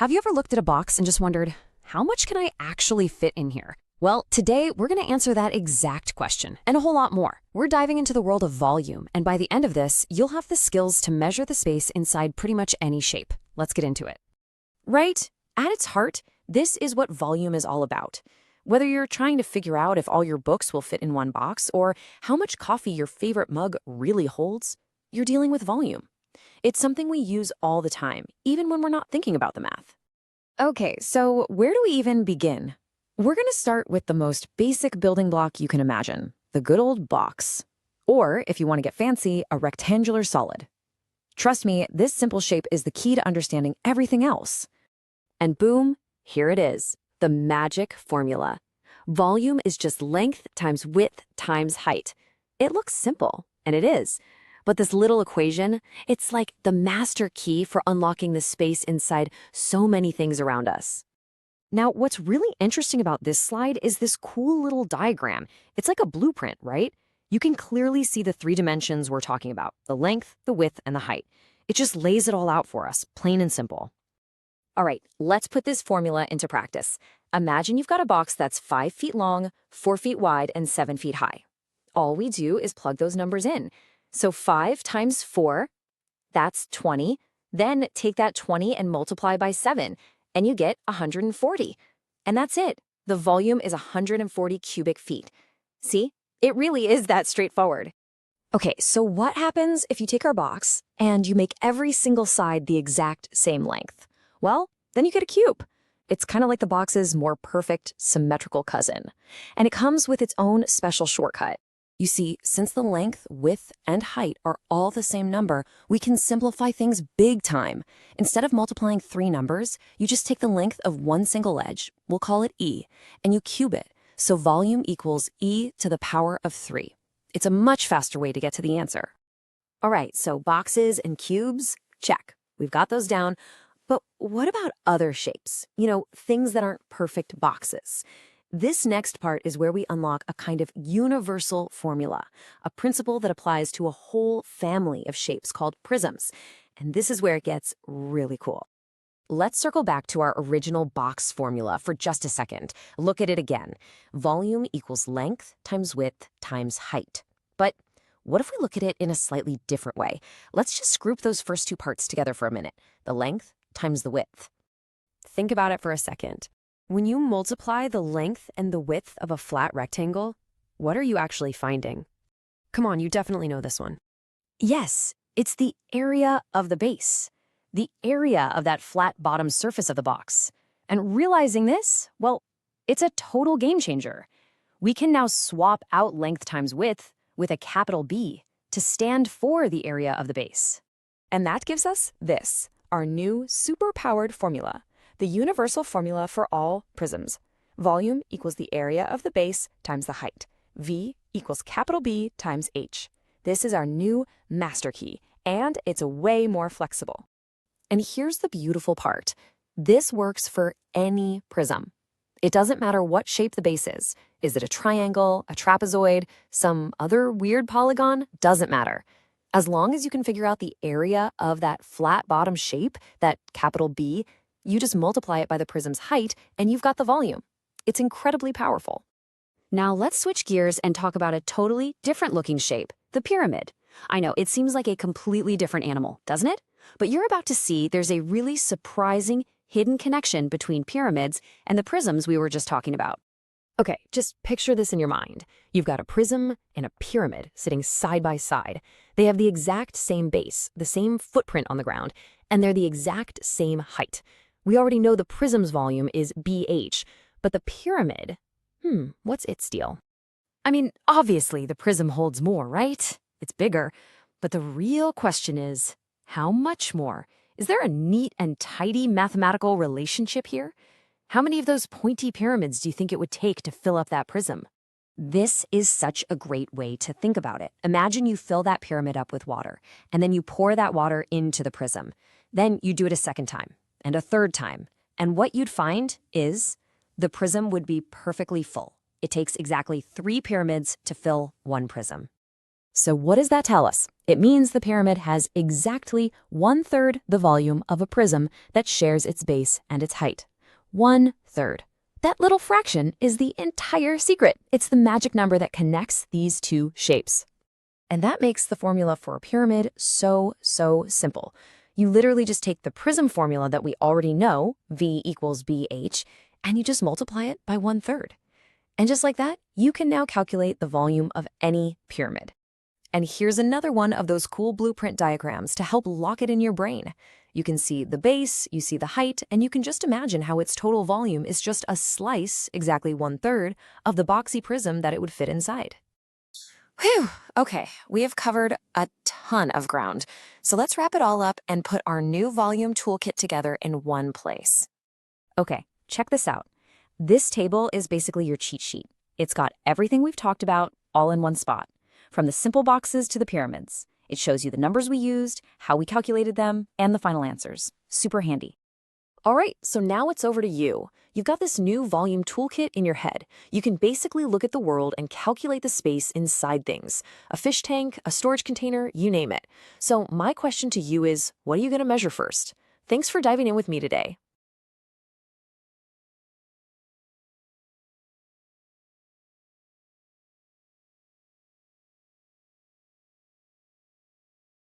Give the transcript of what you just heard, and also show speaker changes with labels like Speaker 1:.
Speaker 1: Have you ever looked at a box and just wondered, how much can I actually fit in here? Well, today we're going to answer that exact question and a whole lot more. We're diving into the world of volume, and by the end of this, you'll have the skills to measure the space inside pretty much any shape. Let's get into it. Right? At its heart, this is what volume is all about. Whether you're trying to figure out if all your books will fit in one box or how much coffee your favorite mug really holds, you're dealing with volume. It's something we use all the time, even when we're not thinking about the math. Okay, so where do we even begin? We're going to start with the most basic building block you can imagine, the good old box. Or, if you want to get fancy, a rectangular solid. Trust me, this simple shape is the key to understanding everything else. And boom, here it is, the magic formula. Volume is just length times width times height. It looks simple, and it is. But this little equation, it's like the master key for unlocking the space inside so many things around us. Now, what's really interesting about this slide is this cool little diagram. It's like a blueprint, right? You can clearly see the three dimensions we're talking about, the length, the width, and the height. It just lays it all out for us, plain and simple. All right, let's put this formula into practice. Imagine you've got a box that's 5 feet long, 4 feet wide, and 7 feet high. All we do is plug those numbers in. So 5 times 4, that's 20. Then take that 20 and multiply by 7, and you get 140. And that's it. The volume is 140 cubic feet. See? It really is that straightforward. Okay, so what happens if you take our box and you make every single side the exact same length? Well, then you get a cube. It's kind of like the box's more perfect, symmetrical cousin. And it comes with its own special shortcut. You see, since the length, width, and height are all the same number, we can simplify things big time. Instead of multiplying 3 numbers, you just take the length of one single edge, we'll call it e, and you cube it. So volume equals e to the power of 3. It's a much faster way to get to the answer. All right, so boxes and cubes, check. We've got those down. But what about other shapes? You know, things that aren't perfect boxes. This next part is where we unlock a kind of universal formula, a principle that applies to a whole family of shapes called prisms. And this is where it gets really cool. Let's circle back to our original box formula for just a second. Look at it again. Volume equals length times width times height. But what if we look at it in a slightly different way? Let's just group those first two parts together for a minute. The length times the width. Think about it for a second. When you multiply the length and the width of a flat rectangle, what are you actually finding? Come on, you definitely know this one. Yes, it's the area of the base, the area of that flat bottom surface of the box. And realizing this, well, it's a total game changer. We can now swap out length times width with a capital B to stand for the area of the base. And that gives us this, our new super-powered formula. The universal formula for all prisms. Volume equals the area of the base times the height. V equals capital B times H. This is our new master key, and it's way more flexible. And here's the beautiful part. This works for any prism. It doesn't matter what shape the base is. Is it a triangle, a trapezoid, some other weird polygon? Doesn't matter. As long as you can figure out the area of that flat bottom shape, that capital B, you just multiply it by the prism's height, and you've got the volume. It's incredibly powerful. Now let's switch gears and talk about a totally different looking shape, the pyramid. I know, it seems like a completely different animal, doesn't it? But you're about to see there's a really surprising hidden connection between pyramids and the prisms we were just talking about. Okay, just picture this in your mind. You've got a prism and a pyramid sitting side by side. They have the exact same base, the same footprint on the ground, and they're the exact same height. We already know the prism's volume is BH, but the pyramid, what's its deal? I mean, obviously the prism holds more, right? It's bigger, but the real question is, how much more? Is there a neat and tidy mathematical relationship here? How many of those pointy pyramids do you think it would take to fill up that prism? This is such a great way to think about it. Imagine you fill that pyramid up with water, and then you pour that water into the prism. Then you do it a second time, and a third time. And what you'd find is the prism would be perfectly full. It takes exactly 3 pyramids to fill one prism. So what does that tell us? It means the pyramid has exactly 1/3 the volume of a prism that shares its base and its height. 1/3. That little fraction is the entire secret. It's the magic number that connects these two shapes. And that makes the formula for a pyramid so simple. You literally just take the prism formula that we already know, V equals BH, and you just multiply it by 1/3. And just like that, you can now calculate the volume of any pyramid. And here's another one of those cool blueprint diagrams to help lock it in your brain. You can see the base, you see the height, and you can just imagine how its total volume is just a slice, exactly 1/3, of the boxy prism that it would fit inside. Whew, okay, we have covered a ton of ground. So let's wrap it all up and put our new volume toolkit together in one place. Okay, check this out. This table is basically your cheat sheet. It's got everything we've talked about all in one spot, from the simple boxes to the pyramids. It shows you the numbers we used, how we calculated them, and the final answers. Super handy. All right, so now it's over to you. You've got this new volume toolkit in your head. You can basically look at the world and calculate the space inside things. A fish tank, a storage container, you name it. So my question to you is, what are you going to measure first? Thanks for diving in with me today.